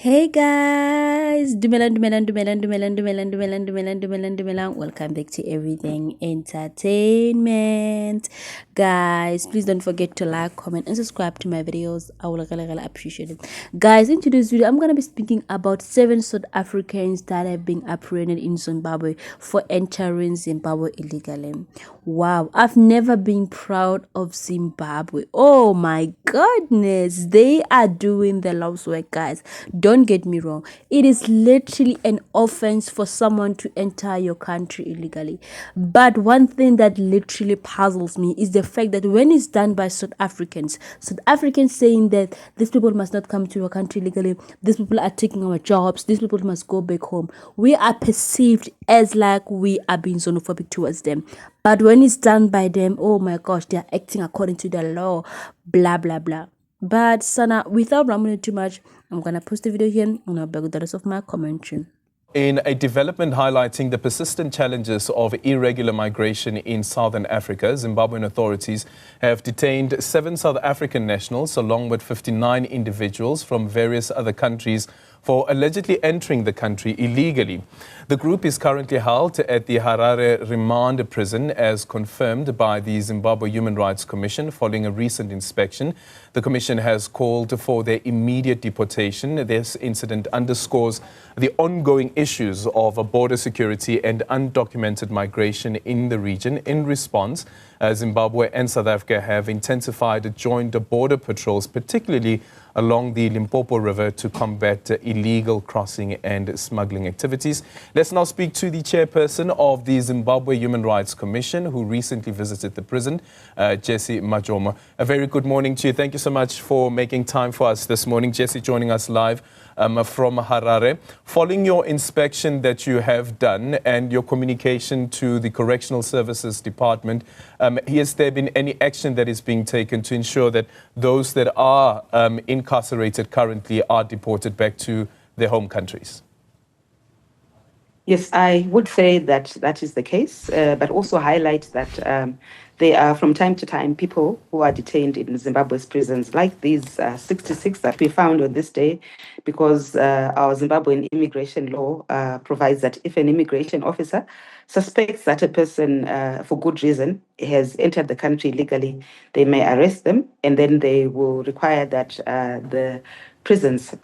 Hey guys, Dumelang. Welcome back to Everything Entertainment. Guys, please don't forget to like, comment, and subscribe to my videos. I will really appreciate it. Guys, in today's video, I'm gonna be speaking about 7 South Africans that have been apprehended in Zimbabwe for entering Zimbabwe illegally. Wow, I've never been proud of Zimbabwe. Oh my goodness, they are doing the Lord's work, guys. Don't get me wrong, it is literally an offense for someone to enter your country illegally. But one thing that literally puzzles me is the fact that when it's done by South Africans saying that these people must not come to our country illegally, these people are taking our jobs, these people must go back home, we are perceived as like we are being xenophobic towards them. But when it's done by them, oh my gosh, they are acting according to the law, blah blah blah. But Sana, without rambling too much, I'm gonna post the video here and I'll back with the rest of my commentary. In a development highlighting the persistent challenges of irregular migration in southern Africa, Zimbabwean authorities have detained 7 South African nationals along with 59 individuals from various other countries for allegedly entering the country illegally. The group is currently held at the Harare Remand Prison as confirmed by the Zimbabwe Human Rights Commission following a recent inspection. The commission has called for their immediate deportation. This incident underscores the ongoing issues of border security and undocumented migration in the region. In response, Zimbabwe and South Africa have intensified joint border patrols, particularly along the Limpopo River, to combat illegal crossing and smuggling activities. Let's now speak to the chairperson of the Zimbabwe Human Rights Commission, who recently visited the prison, Jesse Majomo. A very good morning to you. Thank you so much for making time for us this morning. Jesse joining us live from Harare. Following your inspection that you have done and your communication to the Correctional Services Department, has there been any action that is being taken to ensure that those that are incarcerated currently are deported back to their home countries? Yes, I would say that that is the case, but also highlight that there are from time to time people who are detained in Zimbabwe's prisons, like these 66 that we found on this day, because our Zimbabwean immigration law provides that if an immigration officer suspects that a person, for good reason, has entered the country illegally, they may arrest them, and then they will require that the prisons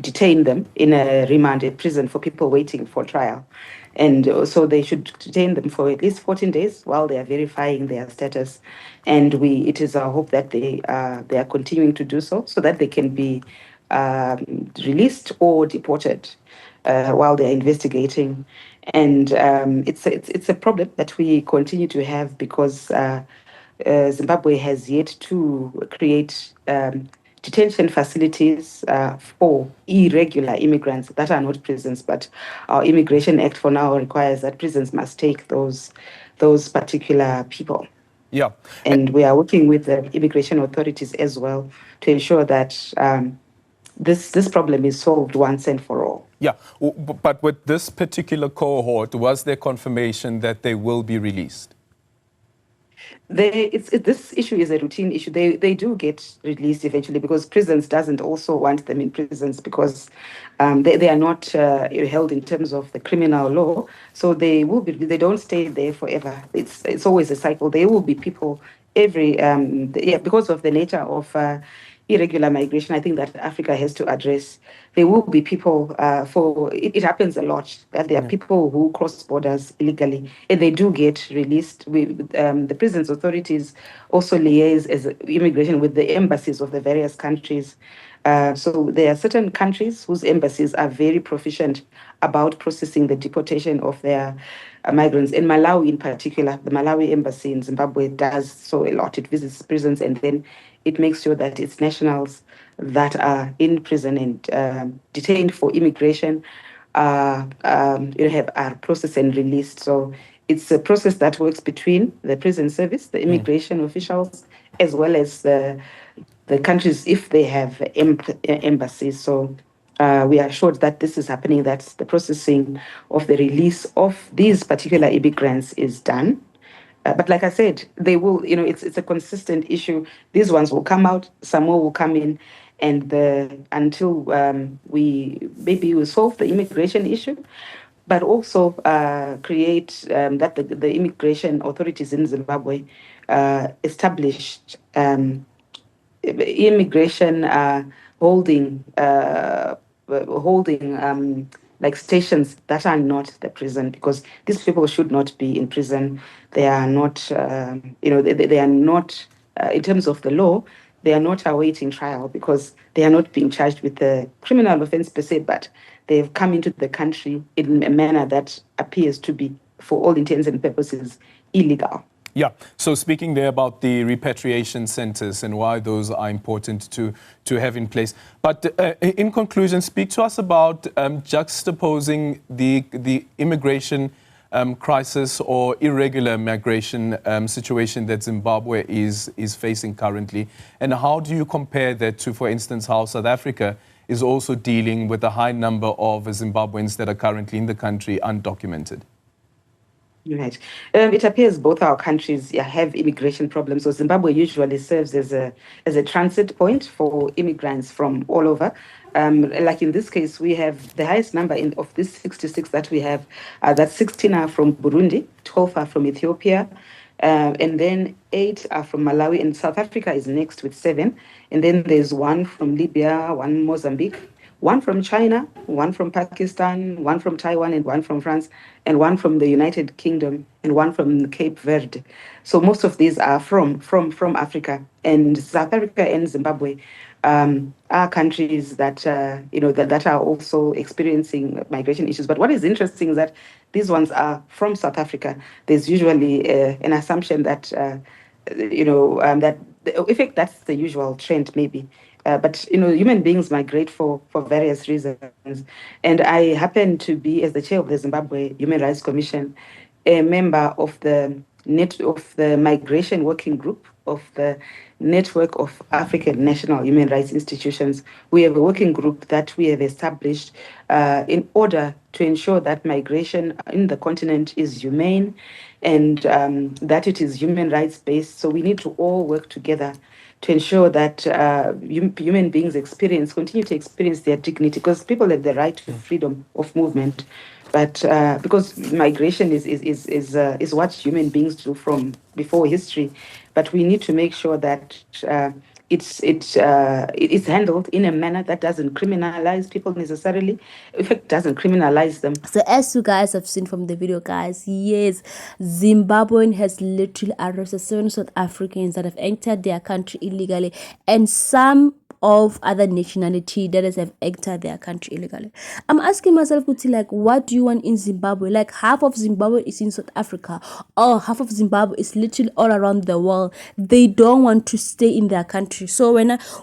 detain them in a remanded prison for people waiting for trial. And so they should detain them for at least 14 days while they are verifying their status. And it is our hope that they are continuing to do so that they can be released or deported while they're investigating. And it's a problem that we continue to have because Zimbabwe has yet to create detention facilities for irregular immigrants that are not prisons, but our Immigration Act for now requires that prisons must take those particular people. Yeah. And we are working with the immigration authorities as well to ensure that this problem is solved once and for all. Yeah, but with this particular cohort, was there confirmation that they will be released? This issue is a routine issue. They do get released eventually because prisons doesn't also want them in prisons because they are not held in terms of the criminal law. So they don't stay there forever. It's always a cycle. There will be people because of the nature of irregular migration, I think that Africa has to address. There will be people it happens a lot that there are people who cross borders illegally and they do get released. The prisons authorities also liaise as immigration with the embassies of the various countries. So there are certain countries whose embassies are very proficient about processing the deportation of their migrants. In Malawi in particular, the Malawi embassy in Zimbabwe does so a lot. It visits prisons and then it makes sure that its nationals that are in prison and detained for immigration are processed and released. So it's a process that works between the prison service, the immigration officials, as well as the countries if they have embassies. So we are assured that this is happening, that the processing of the release of these particular immigrants is done. But like I said, they will, it's a consistent issue. These ones will come out, some more will come in. and until we maybe solve the immigration issue, but also create that the immigration authorities in Zimbabwe established immigration holding like stations that are not the prison, because these people should not be in prison. They are not, they are not, in terms of the law, they are not awaiting trial because they are not being charged with a criminal offense per se, but they've come into the country in a manner that appears to be, for all intents and purposes, illegal. Yeah. So speaking there about the repatriation centers and why those are important to have in place. But in conclusion, speak to us about juxtaposing the immigration crisis or irregular migration situation that Zimbabwe is facing currently, and how do you compare that to, for instance, how South Africa is also dealing with a high number of Zimbabweans that are currently in the country undocumented? Right. It appears both our countries have immigration problems. So Zimbabwe usually serves as a transit point for immigrants from all over. Like in this case, we have the highest number of these 66 that we have. That 16 are from Burundi, 12 are from Ethiopia, and then 8 are from Malawi, and South Africa is next with 7. And then there's 1 from Libya, 1 Mozambique, 1 from China, 1 from Pakistan, 1 from Taiwan, and 1 from France, and 1 from the United Kingdom, and 1 from Cape Verde. So most of these are from Africa, and South Africa and Zimbabwe are countries that that are also experiencing migration issues. But what is interesting is that these ones are from South Africa. There's usually an assumption that that in fact that's the usual trend maybe. But human beings migrate for various reasons, and I happen to be, as the chair of the Zimbabwe Human Rights Commission, a member of the migration working group of the Network of African National Human Rights Institutions. We have a working group that we have established in order to ensure that migration in the continent is humane and that it is human rights based. So we need to all work together to ensure that human beings continue to experience their dignity, because people have the right to freedom of movement. But because migration is what human beings do from before history, but we need to make sure that it's handled in a manner that doesn't criminalize people necessarily. In fact, doesn't criminalize them. So as you guys have seen from the video, guys, yes, Zimbabwean has literally arrested 7 South Africans that have entered their country illegally, and some of other nationality that have entered their country illegally. I'm asking myself, like, what do you want in Zimbabwe? Like, half of Zimbabwe is in South Africa, or half of Zimbabwe is literally all around the world. They don't want to stay in their country. So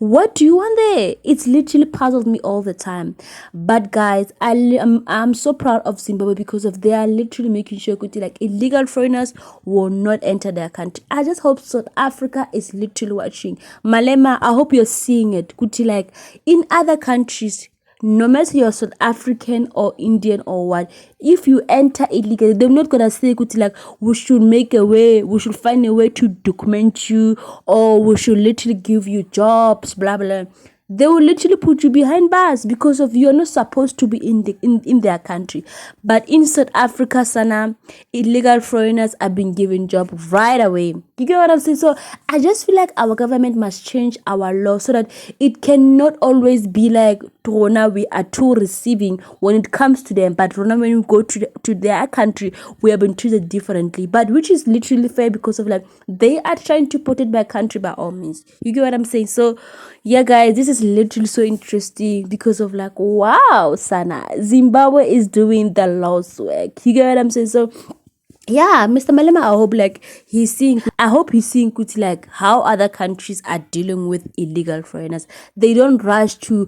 what do you want there? It's literally puzzled me all the time. But guys, I'm so proud of Zimbabwe because they are literally making sure like illegal foreigners will not enter their country. I just hope South Africa is literally watching. Malema, I hope you're seeing it. Like in other countries, no matter you're South African or Indian or what, if you enter illegally, they're not gonna say like we should find a way to document you, or we should literally give you jobs, blah blah. They will literally put you behind bars because of you're not supposed to be in their country. But in South Africa, Sana, illegal foreigners are being given job right away. You get what I'm saying? So I just feel like our government must change our law so that it cannot always be like Rona, we are too receiving when it comes to them, but Rona, when you go to their country, we have been treated differently. But which is literally fair because of like they are trying to protect their country by all means. You get what I'm saying? So yeah, guys, this is literally so interesting because of like, wow, Sana, Zimbabwe is doing the Lord's work. You get what I'm saying? So yeah, Mr. Malema, I hope he's seeing like how other countries are dealing with illegal foreigners. They don't rush to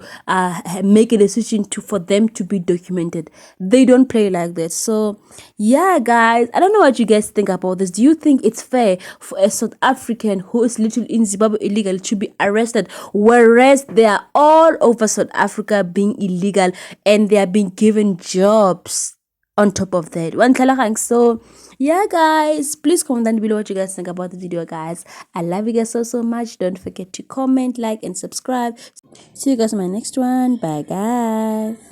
make a decision for them to be documented. They don't play like that. So yeah, guys, I don't know what you guys think about this. Do you think it's fair for a South African who is literally in Zimbabwe illegal to be arrested, whereas they are all over South Africa being illegal and they are being given jobs on top of that. One tlhalogang. So yeah guys, please comment down below what you guys think about the video, guys. I love you guys so much. Don't forget to comment, like, and subscribe. See you guys in my next one. Bye guys.